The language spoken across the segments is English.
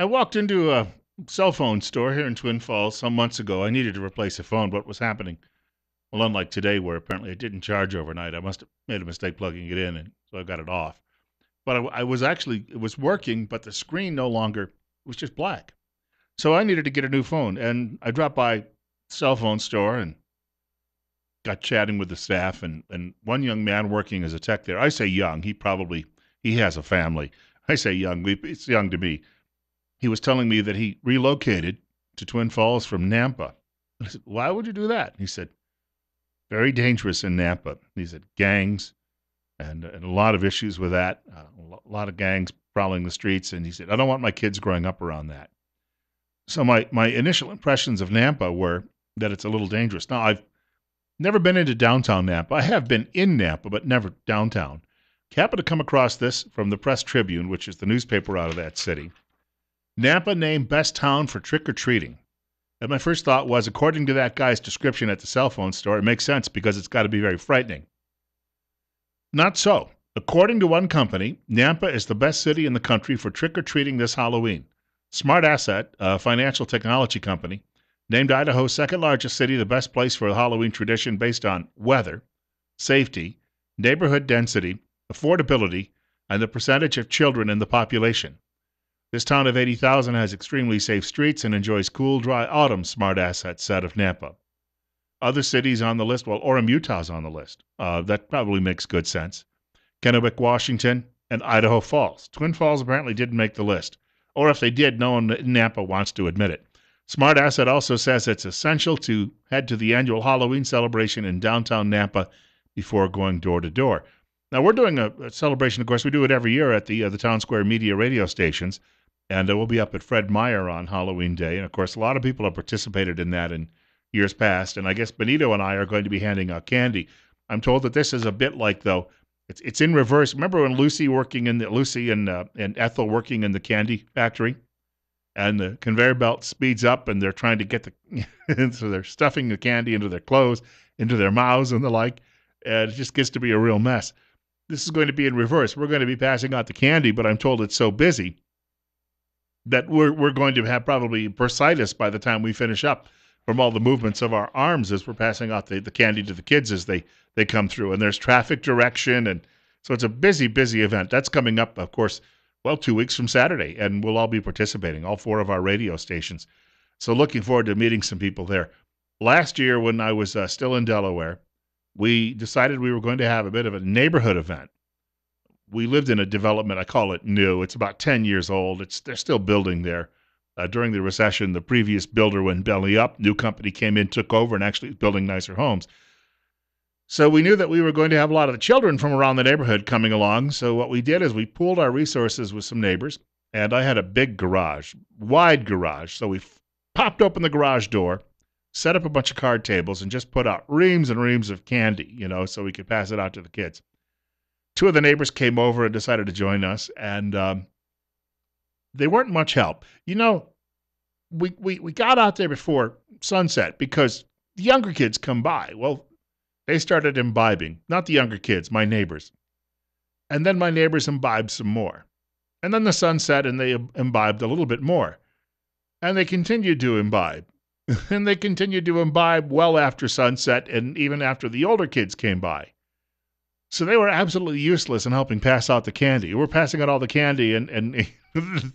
I walked into a cell phone store here in Twin Falls some months ago. I needed to replace a phone. What was happening? Well, unlike today, where apparently it didn't charge overnight, I must have made a mistake plugging it in, and so I got it off. But I was actually, it was working, but the screen no longer, it was just black. So I needed to get a new phone, and I dropped by cell phone store and got chatting with the staff, and one young man working as a tech there. I say young, he has a family. I say young, it's young to me. He was telling me that he relocated to Twin Falls from Nampa. I said, why would you do that? He said, very dangerous in Nampa. He said, gangs and a lot of issues with that, a lot of gangs prowling the streets. And he said, I don't want my kids growing up around that. So my initial impressions of Nampa were that it's a little dangerous. Now, I've never been into downtown Nampa. I have been in Nampa, but never downtown. Happened to come across this from the Press Tribune, which is the newspaper out of that city. Nampa named best town for trick-or-treating. And my first thought was, according to that guy's description at the cell phone store, it makes sense because it's got to be very frightening. Not so. According to one company, Nampa is the best city in the country for trick-or-treating this Halloween. Smart Asset, a financial technology company, named Idaho's second largest city the best place for a Halloween tradition based on weather, safety, neighborhood density, affordability, and the percentage of children in the population. This town of 80,000 has extremely safe streets and enjoys cool, dry autumn, Smart Asset said of Nampa. Other cities on the list, well, Orem, Utah's on the list. That probably makes good sense. Kennewick, Washington, and Idaho Falls. Twin Falls apparently didn't make the list. Or if they did, no one in Nampa wants to admit it. Smart Asset also says it's essential to head to the annual Halloween celebration in downtown Nampa before going door to door. Now, we're doing a celebration, of course. We do it every year at the Town Square Media radio stations. And we'll be up at Fred Meyer on Halloween Day. And, of course, a lot of people have participated in that in years past. And I guess Benito and I are going to be handing out candy. I'm told that this is a bit like, though, it's in reverse. Remember when Lucy and Ethel working in the candy factory? And the conveyor belt speeds up and they're trying to get so they're stuffing the candy into their clothes, into their mouths and the like. And it just gets to be a real mess. This is going to be in reverse. We're going to be passing out the candy, but I'm told it's so busy that we're going to have probably bursitis by the time we finish up from all the movements of our arms as we're passing out the candy to the kids as they come through. And there's traffic direction. And so it's a busy, busy event. That's coming up, of course, 2 weeks from Saturday. And we'll all be participating, all 4 of our radio stations. So looking forward to meeting some people there. Last year, when I was still in Delaware, we decided we were going to have a bit of a neighborhood event. We lived in a development, I call it new. It's about 10 years old. They're still building there. During the recession, the previous builder went belly up. New company came in, took over, and actually building nicer homes. So we knew that we were going to have a lot of the children from around the neighborhood coming along. So what we did is we pooled our resources with some neighbors, and I had a big garage, wide garage. So we popped open the garage door, set up a bunch of card tables, and just put out reams and reams of candy, so we could pass it out to the kids. 2 of the neighbors came over and decided to join us, and they weren't much help. We got out there before sunset because the younger kids come by. Well, they started imbibing. Not the younger kids, my neighbors. And then my neighbors imbibed some more. And then the sun set and they imbibed a little bit more. And they continued to imbibe. And they continued to imbibe well after sunset and even after the older kids came by. So they were absolutely useless in helping pass out the candy. We're passing out all the candy, and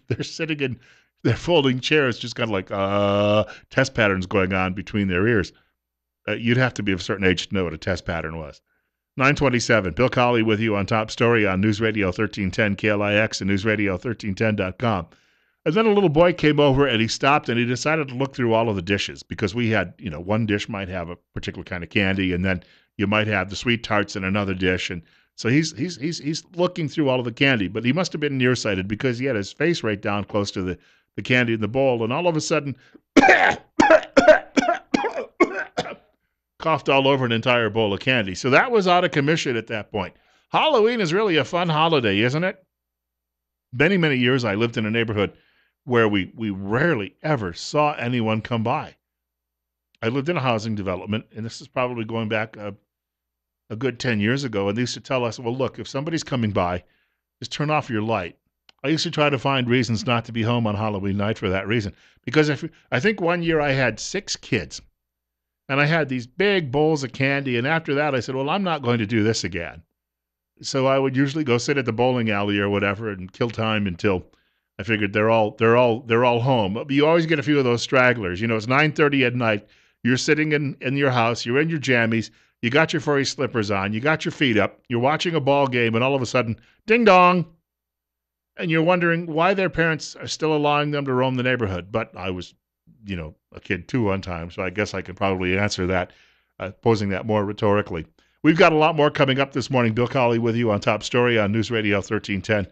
they're sitting in their folding chairs, just kind of like test patterns going on between their ears. You'd have to be of a certain age to know what a test pattern was. 9:27, Bill Colley with you on Top Story on News Radio 1310 KLIX and newsradio1310.com. And then a little boy came over, and he stopped, and he decided to look through all of the dishes because we had, one dish might have a particular kind of candy, and then you might have the sweet tarts in another dish. And so he's looking through all of the candy, but he must have been nearsighted because he had his face right down close to the candy in the bowl. And all of a sudden, coughed all over an entire bowl of candy. So that was out of commission at that point. Halloween is really a fun holiday, isn't it? Many, many years I lived in a neighborhood where we rarely ever saw anyone come by. I lived in a housing development, and this is probably going back a good 10 years ago, and they used to tell us, well, look, if somebody's coming by, just turn off your light. I used to try to find reasons not to be home on Halloween night for that reason. Because I think one year I had 6 kids, and I had these big bowls of candy, and after that I said, well, I'm not going to do this again. So I would usually go sit at the bowling alley or whatever and kill time until I figured they're all home. But you always get a few of those stragglers. It's 9:30 at night. You're sitting in your house. You're in your jammies. You got your furry slippers on. You got your feet up. You're watching a ball game, and all of a sudden, ding dong, and you're wondering why their parents are still allowing them to roam the neighborhood. But I was, a kid too one time, so I guess I could probably answer that, posing that more rhetorically. We've got a lot more coming up this morning. Bill Colley with you on Top Story on News Radio 1310,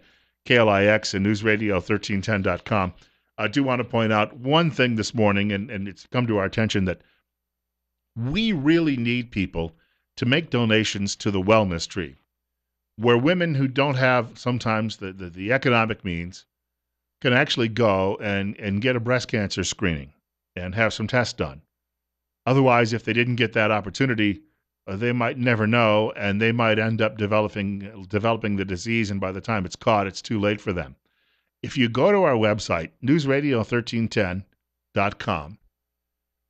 KLIX, and newsradio1310.com. I do want to point out one thing this morning, and it's come to our attention that we really need people to make donations to the Wellness Tree, where women who don't have sometimes the economic means can actually go and get a breast cancer screening and have some tests done. Otherwise, if they didn't get that opportunity, they might never know, and they might end up developing the disease, and by the time it's caught, it's too late for them. If you go to our website, newsradio1310.com,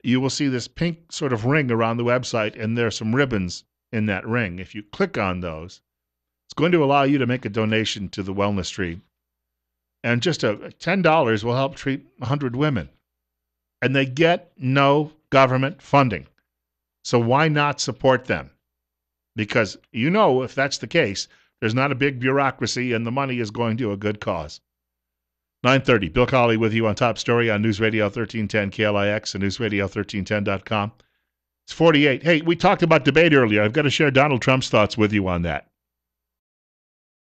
you will see this pink sort of ring around the website, and there are some ribbons in that ring. If you click on those, it's going to allow you to make a donation to the Wellness Tree. And just $10 will help treat 100 women. And they get no government funding. So why not support them? Because if that's the case, there's not a big bureaucracy and the money is going to a good cause. 9:30, Bill Colley with you on Top Story on News Radio 1310 KLIX and newsradio1310.com. It's 48. Hey, we talked about debate earlier. I've got to share Donald Trump's thoughts with you on that.